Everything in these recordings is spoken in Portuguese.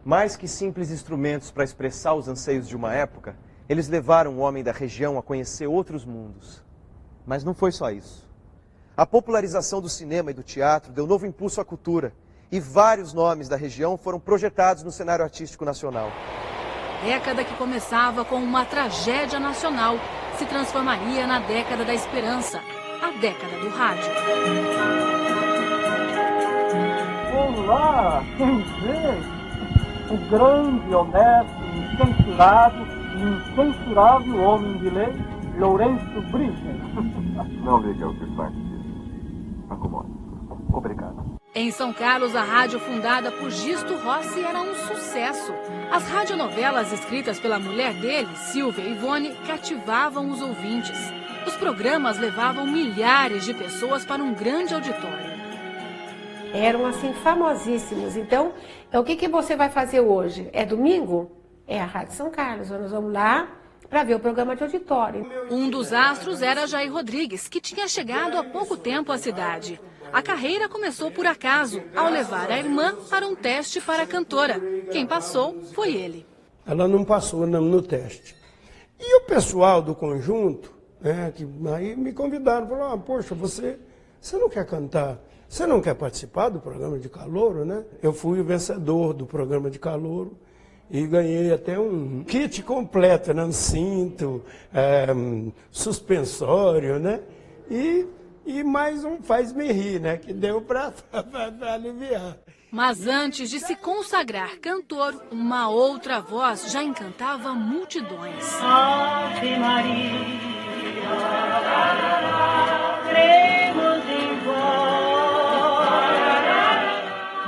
Mais que simples instrumentos para expressar os anseios de uma época, eles levaram o homem da região a conhecer outros mundos. Mas não foi só isso. A popularização do cinema e do teatro deu novo impulso à cultura, e vários nomes da região foram projetados no cenário artístico nacional. Década que começava com uma tragédia nacional, se transformaria na década da esperança, a década do rádio. Olá, quem vê? O grande, honesto, incensurado e incensurável homem de lei, Lourenço Bricher. Não liga o que faz disso. Acomode. Obrigado. Em São Carlos, a rádio fundada por Gisto Rossi era um sucesso. As radionovelas escritas pela mulher dele, Silvia Ivone, cativavam os ouvintes. Os programas levavam milhares de pessoas para um grande auditório. Eram assim famosíssimos. Então, o que você vai fazer hoje? É domingo? É a Rádio São Carlos. Nós vamos lá para ver o programa de auditório. Um dos astros era Jair Rodrigues, que tinha chegado há pouco tempo à cidade. A carreira começou por acaso, ao levar a irmã para um teste para cantora. Quem passou foi ele. Ela não passou no teste. E o pessoal do conjunto, né, que aí me convidaram, falaram, poxa, você não quer cantar? Você não quer participar do programa de calouro, né? Eu fui o vencedor do programa de calouro e ganhei até um kit completo, né? Um cinto, suspensório, né? E mais um faz-me rir, né? Que deu para aliviar. Mas antes de se consagrar cantor, uma outra voz já encantava multidões. Ave Maria, cremos em vós.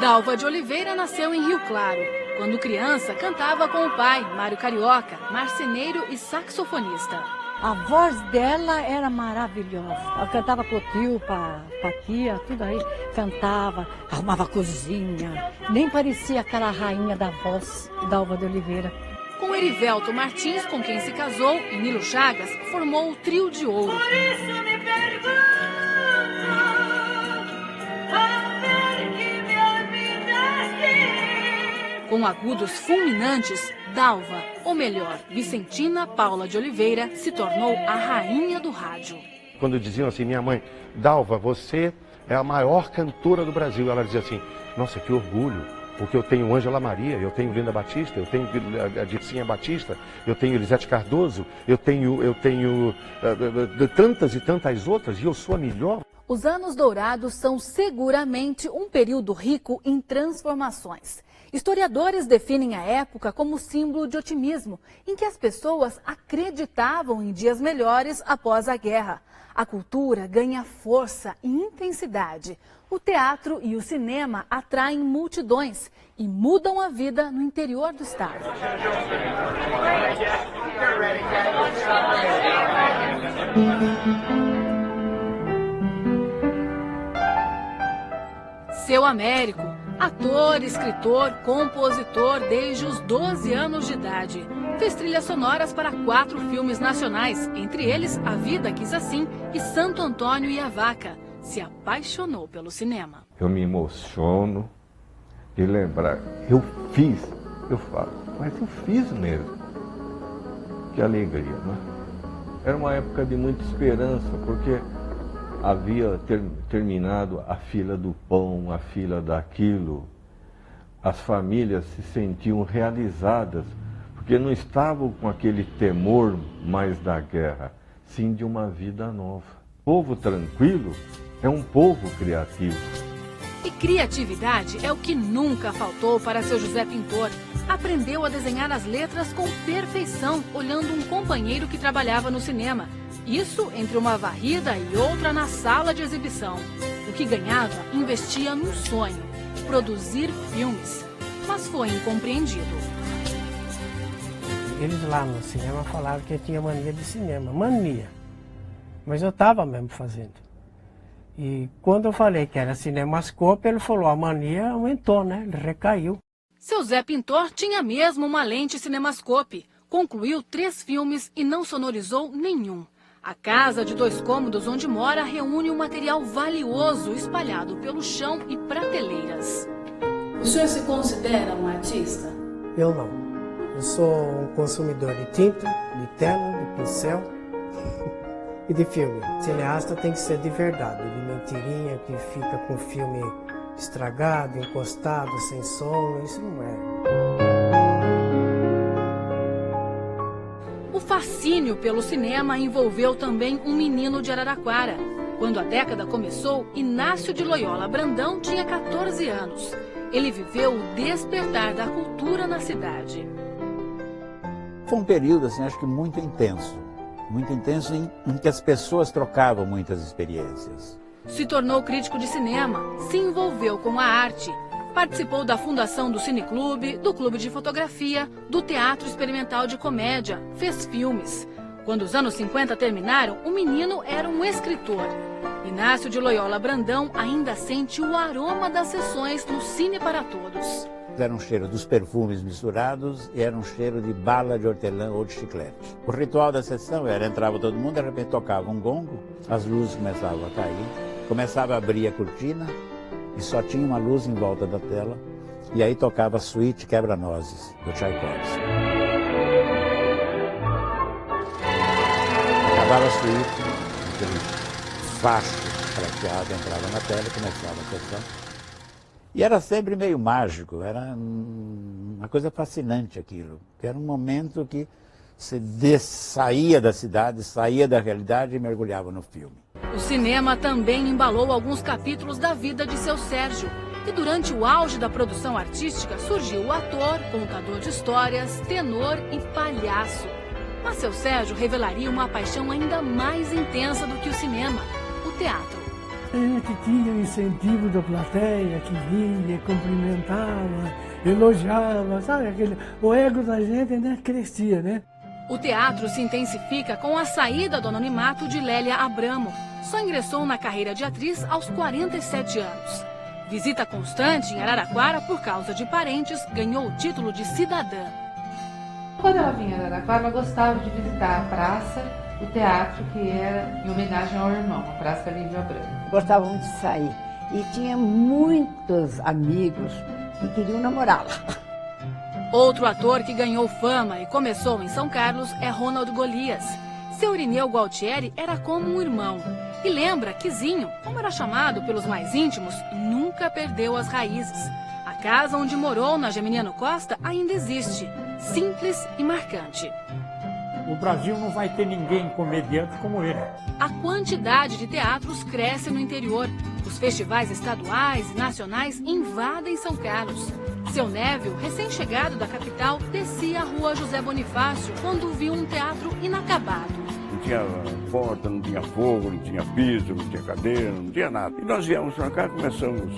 Dalva de Oliveira nasceu em Rio Claro. Quando criança, cantava com o pai, Mário Carioca, marceneiro e saxofonista. A voz dela era maravilhosa. Ela cantava pro tio, pra tia, tudo aí. Cantava, arrumava a cozinha. Nem parecia aquela rainha da voz, Dalva de Oliveira. Com Erivelto Martins, com quem se casou, e Nilo Chagas, formou o Trio de Ouro. Por isso me pergunto, a ver que me olvidaste. Com agudos fulminantes, Dalva, ou melhor, Vicentina Paula de Oliveira, se tornou a rainha do rádio. Quando diziam assim, minha mãe, Dalva, você é a maior cantora do Brasil. Ela dizia assim, nossa, que orgulho, porque eu tenho Ângela Maria, eu tenho Linda Batista, eu tenho a Dircinha Batista, eu tenho Elisete Cardoso, eu tenho tantas e tantas outras, e eu sou a melhor. Os anos dourados são seguramente um período rico em transformações. Historiadores definem a época como símbolo de otimismo, em que as pessoas acreditavam em dias melhores após a guerra. A cultura ganha força e intensidade. O teatro e o cinema atraem multidões e mudam a vida no interior do estado. Seu Américo, ator, escritor, compositor desde os 12 anos de idade. Fez trilhas sonoras para 4 filmes nacionais, entre eles A Vida Quis Assim e Santo Antônio e a Vaca. Se apaixonou pelo cinema. Eu me emociono de lembrar, eu falo, mas eu fiz mesmo. Que alegria, né? Era uma época de muita esperança, porque havia terminado a fila do pão, a fila daquilo. As famílias se sentiam realizadas, porque não estavam com aquele temor mais da guerra, sim de uma vida nova. Povo tranquilo é um povo criativo. E criatividade é o que nunca faltou para seu José Pintor. Aprendeu a desenhar as letras com perfeição, olhando um companheiro que trabalhava no cinema. Isso entre uma varrida e outra na sala de exibição. O que ganhava, investia num sonho, produzir filmes. Mas foi incompreendido. Eles lá no cinema falaram que eu tinha mania de cinema, mania. Mas eu estava mesmo fazendo. E quando eu falei que era cinemascope, ele falou, a mania aumentou, né? Ele recaiu. Seu Zé Pintor tinha mesmo uma lente cinemascope. Concluiu 3 filmes e não sonorizou nenhum. A casa de 2 cômodos onde mora reúne um material valioso espalhado pelo chão e prateleiras. O senhor se considera um artista? Eu não. Eu sou um consumidor de tinta, de tela, de pincel e de filme. Cineasta tem que ser de verdade, de mentirinha que fica com o filme estragado, encostado, sem som, isso não é. O fascínio pelo cinema envolveu também um menino de Araraquara. Quando a década começou, Inácio de Loyola Brandão tinha 14 anos. Ele viveu o despertar da cultura na cidade. Foi um período, assim, acho que muito intenso em que as pessoas trocavam muitas experiências. Se tornou crítico de cinema, se envolveu com a arte. Participou da fundação do Cineclube, do Clube de Fotografia, do Teatro Experimental de Comédia, fez filmes. Quando os anos 50 terminaram, o menino era um escritor. Inácio de Loyola Brandão ainda sente o aroma das sessões no Cine para Todos. Era um cheiro dos perfumes misturados e era um cheiro de bala de hortelã ou de chiclete. O ritual da sessão era, entrava todo mundo, de repente tocava um gongo, as luzes começavam a cair, começava a abrir a cortina e só tinha uma luz em volta da tela, e aí tocava a suíte Quebra-Nozes, do Tchaikovsky. Acabava a suíte, aquele facho prateado entrava na tela e começava a sessão. E era sempre meio mágico, era uma coisa fascinante aquilo, que era um momento que você saía da cidade, saía da realidade e mergulhava no filme. O cinema também embalou alguns capítulos da vida de seu Sérgio. E durante o auge da produção artística surgiu o ator, contador de histórias, tenor e palhaço. Mas seu Sérgio revelaria uma paixão ainda mais intensa do que o cinema, o teatro. A gente tinha o incentivo da plateia que vinha, cumprimentava, elogiava, sabe? O ego da gente ainda crescia, né? O teatro se intensifica com a saída do anonimato de Lélia Abramo. Só ingressou na carreira de atriz aos 47 anos. Visita constante em Araraquara por causa de parentes, ganhou o título de cidadã. Quando ela vinha a Araraquara, ela gostava de visitar a praça, o teatro, que era em homenagem ao irmão, a Praça Lívio Abramo. Gostava muito de sair e tinha muitos amigos que queriam namorá-la. Outro ator que ganhou fama e começou em São Carlos é Ronald Golias. Seu Irineu Gualtieri era como um irmão. E lembra que Zinho, como era chamado pelos mais íntimos, nunca perdeu as raízes. A casa onde morou na Geminiano Costa ainda existe, simples e marcante. O Brasil não vai ter ninguém comediante como ele. A quantidade de teatros cresce no interior. Os festivais estaduais e nacionais invadem São Carlos. Seu Névio, recém-chegado da capital, descia a rua José Bonifácio quando viu um teatro inacabado. Não tinha porta, não tinha fogo, não tinha piso, não tinha cadeira, não tinha nada. E nós viemos para cá e começamos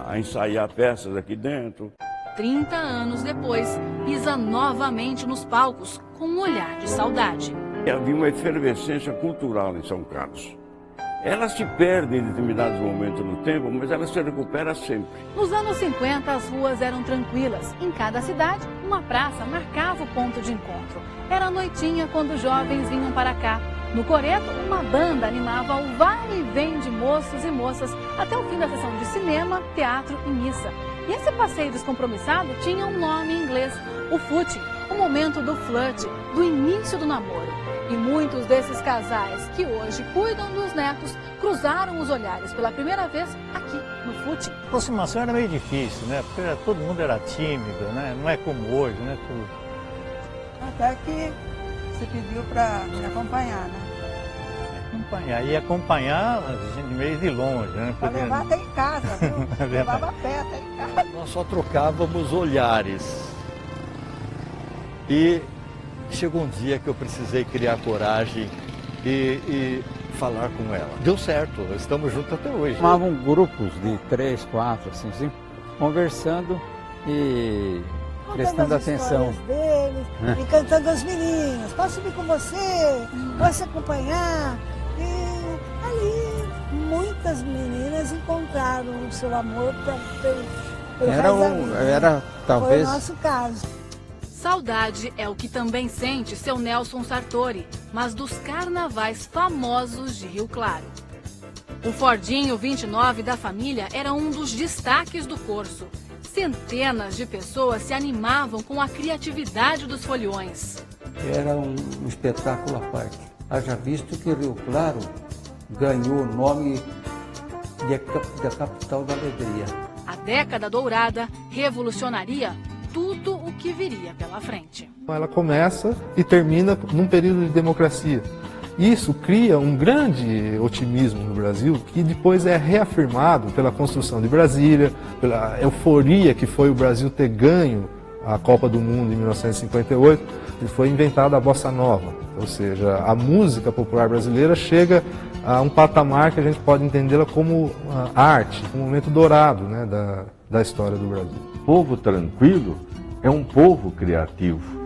a ensaiar peças aqui dentro. 30 anos depois, pisa novamente nos palcos, com um olhar de saudade. Havia uma efervescência cultural em São Carlos. Ela se perde em determinados momentos no tempo, mas ela se recupera sempre. Nos anos 50, as ruas eram tranquilas. Em cada cidade, uma praça marcava o ponto de encontro. Era a noitinha quando os jovens vinham para cá. No Coreto, uma banda animava o vai e vem de moços e moças até o fim da sessão de cinema, teatro e missa. E esse passeio descompromissado tinha um nome em inglês, o footing, o momento do flerte, do início do namoro. E muitos desses casais que hoje cuidam dos netos cruzaram os olhares pela primeira vez aqui no footing. A aproximação era meio difícil, né? Porque todo mundo era tímido, né? Não é como hoje, né? Até que você pediu para me acompanhar, né? Acompanhar. E acompanhar a gente meio de longe, né? Para levar até em casa, viu? Levava a pé até em casa. Nós só trocávamos olhares. E chegou um dia que eu precisei criar coragem e falar com ela. Deu certo, estamos juntos até hoje. Formavam grupos de 3, 4, assim, conversando e prestando atenção deles, e cantando as meninas. Posso subir com você? Posso acompanhar? E ali muitas meninas encontraram o seu amor pelo era talvez foi o nosso caso. Saudade é o que também sente seu Nelson Sartori, mas dos carnavais famosos de Rio Claro. O Fordinho 29 da família era um dos destaques do curso. Centenas de pessoas se animavam com a criatividade dos foliões. Era um espetáculo à parte. Haja visto que Rio Claro ganhou o nome da capital da alegria. A década dourada revolucionaria tudo o que viria pela frente. Ela começa e termina num período de democracia. Isso cria um grande otimismo no Brasil, que depois é reafirmado pela construção de Brasília, pela euforia que foi o Brasil ter ganho a Copa do Mundo em 1958, e foi inventada a Bossa Nova. Ou seja, a música popular brasileira chega a um patamar que a gente pode entendê-la como arte, um momento dourado, né, da história do Brasil. Povo tranquilo é um povo criativo.